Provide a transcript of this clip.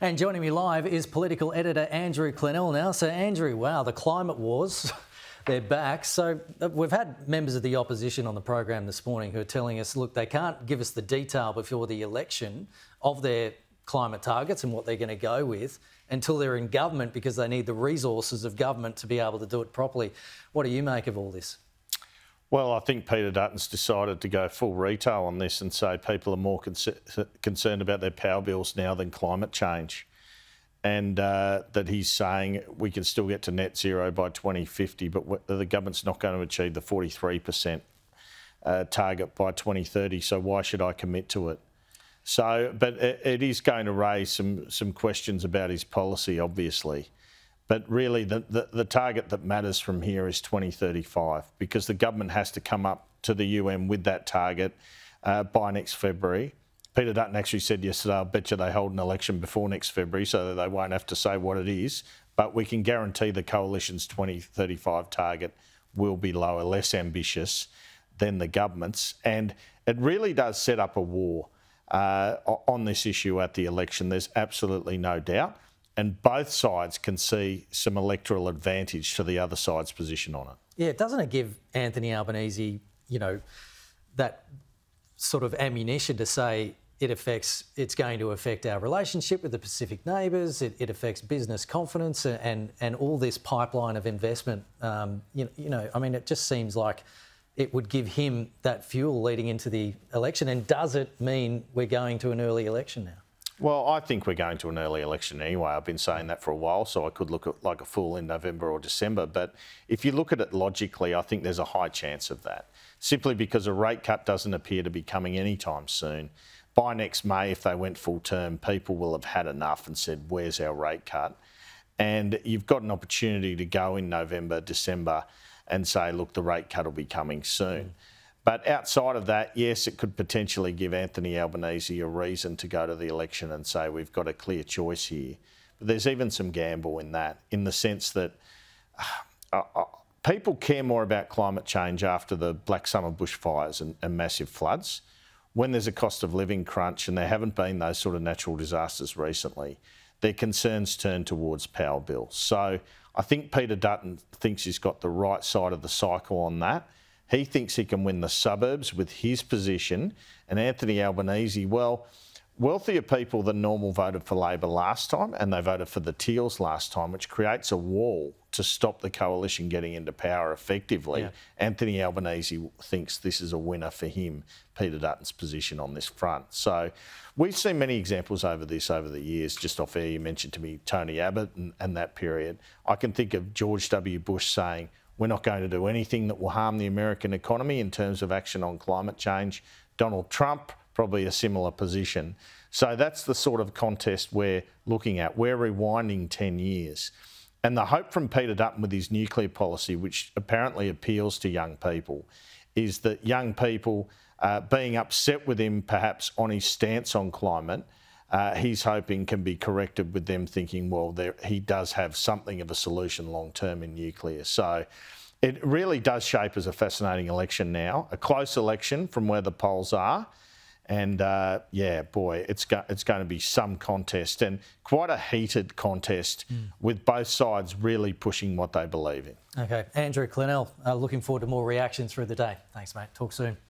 And joining me live is political editor Andrew Clennell now. So, Andrew, wow, the climate wars, they're back. So we've had members of the opposition on the program this morning who are telling us, look, they can't give us the detail before the election of their climate targets and what they're going to go with until they're in government because they need the resources of government to be able to do it properly. What do you make of all this? Well, I think Peter Dutton's decided to go full retail on this and say people are more concerned about their power bills now than climate change. And that he's saying we can still get to net zero by 2050, but the government's not going to achieve the 43% target by 2030, so why should I commit to it? So, but it is going to raise some questions about his policy, obviously. But really, the target that matters from here is 2035, because the government has to come up to the UN with that target by next February. Peter Dutton actually said yesterday, I'll bet you they hold an election before next February so that they won't have to say what it is. But we can guarantee the coalition's 2035 target will be lower, less ambitious than the government's. And it really does set up a war on this issue at the election. There's absolutely no doubt. And both sides can see some electoral advantage to the other side's position on it. Yeah, doesn't it give Anthony Albanese, you know, that sort of ammunition to say it's going to affect our relationship with the Pacific neighbours, it affects business confidence and all this pipeline of investment. You know, I mean, it just seems like it would give him that fuel leading into the election. And does it mean we're going to an early election now? Well, I think we're going to an early election anyway. I've been saying that for a while, so I could look like a fool in November or December. But if you look at it logically, I think there's a high chance of that, simply because a rate cut doesn't appear to be coming anytime soon. By next May, if they went full term, people will have had enough and said, where's our rate cut? And you've got an opportunity to go in November, December and say, look, the rate cut will be coming soon. But outside of that, yes, it could potentially give Anthony Albanese a reason to go to the election and say we've got a clear choice here. But there's even some gamble in that, in the sense that people care more about climate change after the Black Summer bushfires and massive floods. When there's a cost of living crunch and there haven't been those sort of natural disasters recently, their concerns turn towards power bills. So I think Peter Dutton thinks he's got the right side of the cycle on that. He thinks he can win the suburbs with his position. And Anthony Albanese, well, wealthier people than normal voted for Labor last time, and they voted for the Teals last time, which creates a wall to stop the coalition getting into power effectively. Yeah. Anthony Albanese thinks this is a winner for him, Peter Dutton's position on this front. So we've seen many examples over the years. Just off air, you mentioned to me Tony Abbott and that period. I can think of George W. Bush saying, we're not going to do anything that will harm the American economy in terms of action on climate change. Donald Trump, probably a similar position. So that's the sort of contest we're looking at. We're rewinding 10 years. And the hope from Peter Dutton with his nuclear policy, which apparently appeals to young people, is that young people being upset with him perhaps on his stance on climate, he's hoping can be corrected with them thinking, well, he does have something of a solution long-term in nuclear. So it really does shape as a fascinating election now, a close election from where the polls are. And, yeah, boy, it's going to be some contest, and quite a heated contest with both sides really pushing what they believe in. OK. Andrew Clennell, looking forward to more reaction through the day. Thanks, mate. Talk soon.